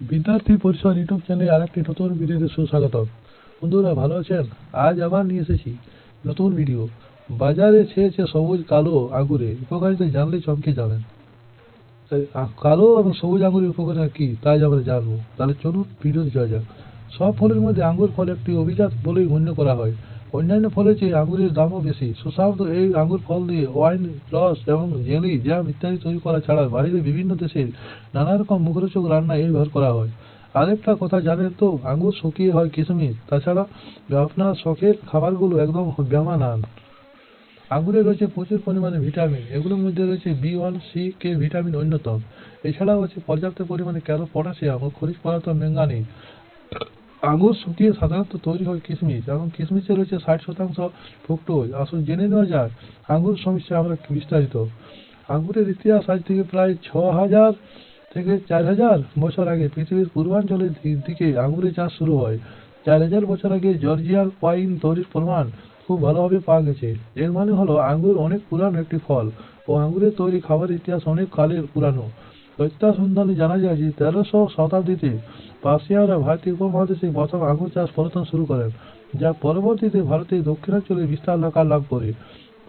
বিদ্যার্থী পরিষদ ইউটিউব চ্যানেলে আরেকটি নতুন ভিডিওতে সুস্বাগতম। বন্ধুরা ভালো আছেন? আজ আবার নিয়ে এসেছি নতুন ভিডিও। বাজারে ছেয়েছে সবুজ কালো আঙুরে উপকারিতা জানলে চমকে যাবেন। কালো এবং সবুজ আঙুরের উপকারিতা কি তাই আমরা জানবো। তাহলে চলুন ভিডিওতে যাওয়া যাক। সব ফলের মধ্যে আঙুর ফল একটি অভিজাত বলেই গণ্য করা হয়। অন্যান্য ফলের চেয়ে আঙুরের দামও বেশি। সুস্বাদু এই আঙুর ফল দিয়ে ওয়াইন, রস এবং জেলি, জ্যাম ইত্যাদি তৈরি করা ছাড়া বাইরে বিভিন্ন দেশের নানা রকম মুখরোচক রান্নায় এর ব্যবহার করা হয়। আরেকটা কথা জানেন তো, আঙুর শুকিয়ে হয় কিশমিশ। তাছাড়া আপনার শখের খাবারগুলো একদম বেমানান। আঙুরে রয়েছে প্রচুর পরিমাণে ভিটামিন। এগুলোর মধ্যে রয়েছে B1, C, K ভিটামিন অন্যতম। এছাড়াও আছে পর্যাপ্ত পরিমাণে পটাশিয়াম ও খনিজ পদার্থ ম্যাঙ্গানিজ। আঙুর শুকিয়ে সাধারণত তৈরি হয় কিশমিশ এবং কিশমিশে রয়েছে 60% ফ্রুক্টোজ। আসুন জেনে নেওয়া যাক আঙুর সমস্যা আমরা বিস্তারিত। আঙুরের ইতিহাস আজ থেকে প্রায় 6000 থেকে 4000 বছর আগে পৃথিবীর পূর্বাঞ্চলের দিকে আঙুরের চাষ শুরু হয়। 4000 বছর আগে জর্জিয়ার ওয়াইন তৈরির প্রমাণ খুব ভালোভাবে পাওয়া গেছে। এর মানে হলো আঙুর অনেক পুরানো একটি ফল ও আঙুরের তৈরি খাবারের ইতিহাস অনেক কালের পুরানো। তথ্যানুসন্ধানে জানা যায় যে 1300 শতাব্দীতে পার্সিয়ানরা ভারতীয় উপমহাদেশে প্রথম আঙুর চাষ প্রথম শুরু করেন, যা পরবর্তীতে ভারতের দক্ষিণাঞ্চলে বিস্তার আকার লাভ করে।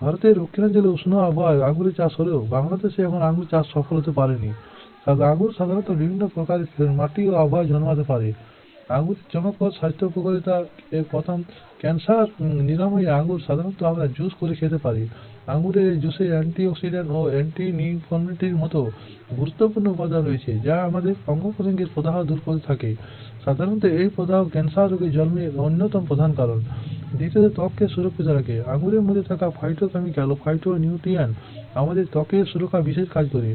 ভারতের দক্ষিণাঞ্চলে উষ্ণ আবহাওয়ায় আঙুরের চাষ হলেও বাংলাদেশে এখন আঙুর চাষ সফল হতে পারেনি। আঙুর সাধারণত বিভিন্ন প্রকারের মাটি ও আবহাওয়ায় জন্মাতে পারে। আঙুরের চমকপ্রদ স্বাস্থ্য উপকারিতা এর প্রথম, ক্যান্সার নিরাময়ে আঙুর সাধারণত আমরা জুস করে খেতে পারি। আঙুরের জুসে অ্যান্টিঅক্সিডেন্ট ও অ্যান্টি ইনফ্লামেটরির মতো গুরুত্বপূর্ণ উপাদান রয়েছে, যা আমাদের অঙ্গ প্রত্যঙ্গের প্রদাহ দূর করে থাকে। সাধারণত এই প্রদাহ ক্যান্সার রোগের জন্মের অন্যতম প্রধান কারণ। দ্বিতীয়ত, ত্বককে সুরক্ষিত রাখে। আঙুরের মধ্যে থাকা ফাইটোকেমিক্যাল ও ফাইটোনিউট্রিয়েন্ট আমাদের ত্বকের সুরক্ষা বিশেষ কাজ করে।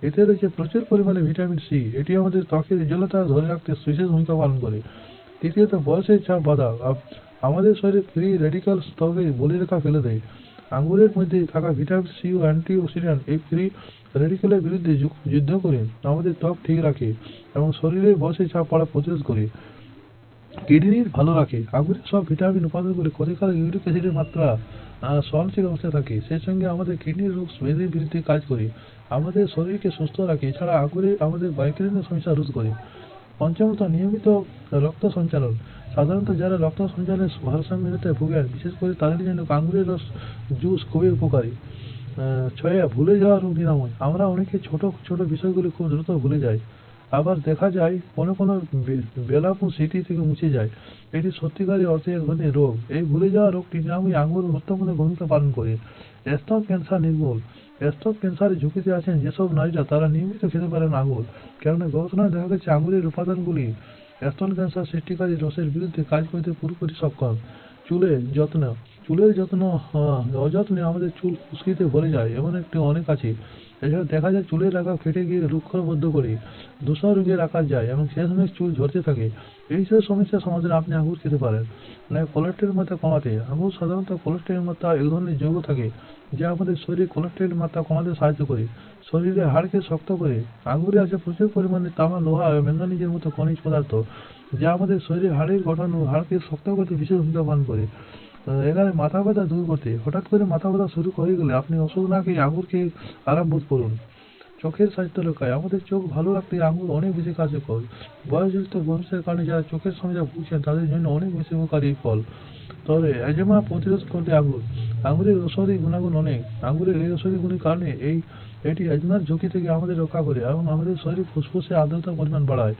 এতে রয়েছে প্রচুর পরিমাণে ভিটামিন সি। এটি আমাদের ত্বকের উজ্জ্বলতা ধরে রাখতে বিশেষ ভূমিকা পালন করে। তৃতীয়ত, বয়সের চাপ বাধা। আমাদের শরীরে ফ্রি রেডিক্যাল ত্বকে বলিরেখা ফেলে দেয়। আঙুরের মধ্যে থাকা ভিটামিন সি ও অ্যান্টিঅক্সিডেন্ট এই ফ্রি রেডিক্যালের বিরুদ্ধে যুদ্ধ করে আমাদের ত্বক ঠিক রাখে এবং শরীরের বয়সের চাপ পড়া প্রতিরোধ করে। কিডনির ভালো রাখে। আঙুরের সব ভিটামিন উপাদানগুলি ক্ষতিকারক ইউরিক অ্যাসিডের মাত্রা সহনশীল অবস্থায় থাকে। সেই সঙ্গে আমাদের কিডনির রোগ ব্যাধির বিরুদ্ধে কাজ করে, আমাদের শরীরকে সুস্থ রাখে। এছাড়া আঙুরে আমাদের মাইগ্রেনের সমস্যা রোধ করে। পঞ্চমত, নিয়মিত রক্ত সঞ্চালন। সাধারণত যারা রক্ত সঞ্চালনের ভারসাম্যহীনতায় ভোগেন, বিশেষ করে তাদের জন্য আঙুরের রস জুস খুবই উপকারী। ছয়, ভুলে যাওয়া রোগ নিরাময়। আমরা অনেকে ছোট ছোট বিষয়গুলি খুব দ্রুত ভুলে যাই। আবার দেখা যায় কোনো কোনো বেলাপুর স্মৃতি থেকে মুছে যায়। এটি সত্যিকারের অর্থে এক ধরনের রোগ। এই ভুলে যাওয়া রোগটি নিরাময়ে আঙুর গুরুত্বপূর্ণ ভূমিকা পালন করে। স্তন ক্যান্সার নির্মূল। স্তন ক্যান্সারের ঝুঁকিতে আছেন যেসব নারীরা, তারা নিয়মিত খেতে পারেন আঙুর। কেননা গবেষণায় দেখা গেছে আঙুরের উপাদানগুলি স্তন ক্যান্সার সৃষ্টিকারী রসের বিরুদ্ধে কাজ করতে পুরোপুরি সক্ষম। চুলের যত্ন। চুলের যত্ন, অযত্নে আমাদের চুল খুশকিতে ভরে যায় এমন একটি অনেক আছে। এছাড়া দেখা যায় চুলের আগা ফেটে গিয়ে রুক্ষবদ্ধ করে ধূসর রঙের আকার যায় এবং শেষমেশ চুল ঝরতে থাকে। এইসব সমস্যার সমাধানে আপনি আঙুর খেতে পারেন। কোলেস্টেরল মাত্রা কমাতে। আঙুর সাধারণত কোলেস্টেরল মাত্রা এক ধরনের যৌগ থাকে, যা আমাদের শরীরে কোলেস্টেরল মাত্রা কমাতে সাহায্য করে, শরীরে হাড়কে শক্ত করে। আঙুরে আছে প্রচুর পরিমাণে তামা, লোহা এবং ম্যাঙ্গানিজের মতো খনিজ পদার্থ, যা আমাদের শরীরে হাড়ের গঠন ও হাড়কে শক্ত করতে বিশেষ ভূমিকা পালন করে। এখানে মাথা ব্যথা দূর করতে। হঠাৎ করে মাথা ব্যথা শুরু হয়ে গেলে আপনি ওষুধ না খেয়ে আঙুর খেয়ে আরাম বোধ করুন। চোখের স্বাস্থ্য রক্ষায়। আমাদের চোখ ভালো রাখতে আঙুর অনেক বেশি কার্যকর। বয়োজ্যেষ্ঠ মানুষের কারণে যারা চোখের সমস্যা ভুগছেন, তাদের জন্য অনেক বেশি উপকারী এই ফল। তবে এজমা প্রতিরোধ করতে আঙুর। আঙুরের ঔষধি গুণাগুণ অনেক। আঙুরের এই ঔষধি গুণের কারণে এটি এজমার ঝুঁকি থেকে আমাদের রক্ষা করে এবং আমাদের শরীর ফুসফুসে আর্দ্রতার পরিমাণ বাড়ায়।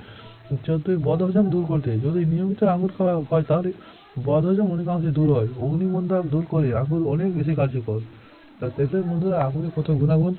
14, বদহজম দূর করতে। যদি নিয়মিত আঙুর খাওয়া হয় তাহলে বদহজম অনেকাংশে দূর হয়। অগ্নিমন্দা দূর করে আঙুর অনেক বেশি কার্যকর। তা দেখলেন বন্ধুরা আঙুরের কত গুণাগুণ।